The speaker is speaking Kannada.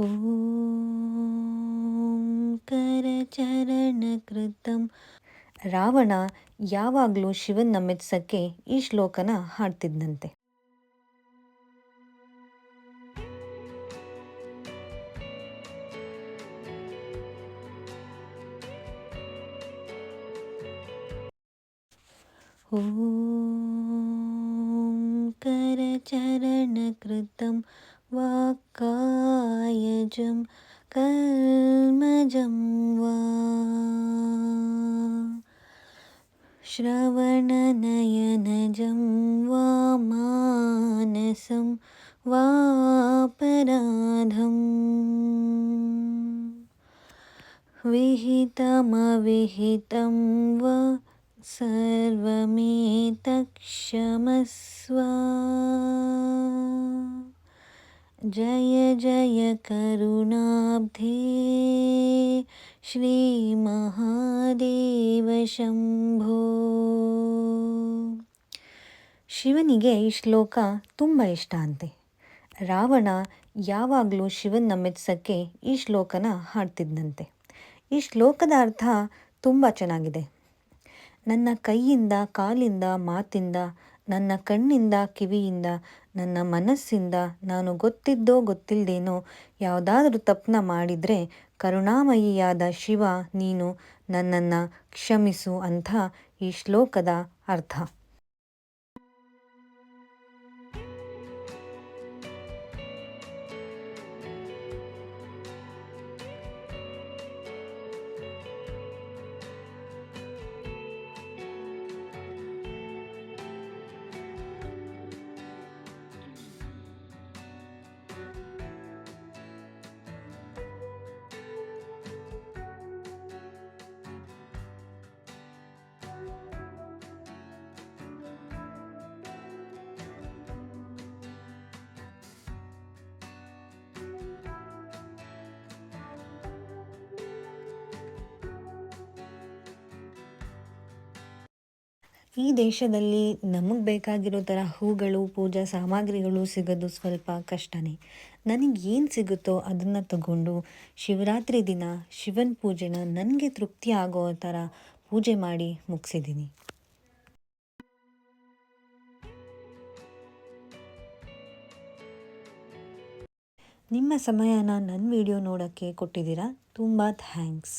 ಓಂ ಕರಚರಣಕೃತಂ. ರಾವಣ ಯಾವಾಗಲೂ ಶಿವನ್ನ ಮೆಚ್ಚಕ್ಕೆ ಈ ಶ್ಲೋಕನ ಹಾಡ್ತಿದ್ದಂತೆ. ಓಂ ಕರಚರಣಕೃತಂ ವಾಕ್ಕಾಯಜಂ ಕಲ್ಮಜಂ ವಾ ಶ್ರವಣನಯನಜಂ ವಾ ಮಾನಸಂ ವಾಪರಾಧಂ ವಿಹಿತಮವಿಹಿತಂ ವಾ ಸರ್ವಮೇತತ್ಕ್ಷಮಸ್ವ. ಜಯ ಜಯ ಕರುಣಾಬ್ಧೇ ಶ್ರೀ ಮಹಾದೇವ ಶಂಭೋ. ಶಿವನಿಗೆ ಈ ಶ್ಲೋಕ ತುಂಬ ಇಷ್ಟ ಅಂತೆ. ರಾವಣ ಯಾವಾಗಲೂ ಶಿವನ್ನ ಮೆಚ್ಚಕ್ಕೆ ಈ ಶ್ಲೋಕನ ಹಾಡ್ತಿದ್ದಂತೆ. ಈ ಶ್ಲೋಕದ ಅರ್ಥ ತುಂಬ ಚೆನ್ನಾಗಿದೆ. ನನ್ನ ಕೈಯಿಂದ, ಕಾಲಿಂದ, ಮಾತಿಂದ, ನನ್ನ ಕಣ್ಣಿಂದ, ಕಿವಿಯಿಂದ, ನನ್ನ ಮನಸ್ಸಿಂದ ನಾನು ಗೊತ್ತಿದ್ದೋ ಗೊತ್ತಿಲ್ಲದೇನೋ ಯಾವುದಾದ್ರೂ ತಪ್ಪನ್ನ ಮಾಡಿದರೆ ಕರುಣಾಮಯಿಯಾದ ಶಿವ ನೀನು ನನ್ನನ್ನು ಕ್ಷಮಿಸು ಅಂತ ಈ ಶ್ಲೋಕದ ಅರ್ಥ. ಈ ದೇಶದಲ್ಲಿ ನಮಗೆ ಬೇಕಾಗಿರೋ ಥರ ಹೂಗಳು, ಪೂಜಾ ಸಾಮಗ್ರಿಗಳು ಸಿಗೋದು ಸ್ವಲ್ಪ ಕಷ್ಟನೇ. ನನಗೆ ಏನು ಸಿಗುತ್ತೋ ಅದನ್ನು ತಗೊಂಡು ಶಿವರಾತ್ರಿ ದಿನ ಶಿವನ ಪೂಜೆನ ನನಗೆ ತೃಪ್ತಿ ಆಗೋ ಥರ ಪೂಜೆ ಮಾಡಿ ಮುಗಿಸಿದ್ದೀನಿ. ನಿಮ್ಮ ಸಮಯನ ನನ್ನ ವಿಡಿಯೋ ನೋಡೋಕ್ಕೆ ಕೊಟ್ಟಿದ್ದೀರಾ, ತುಂಬ ಥ್ಯಾಂಕ್ಸ್.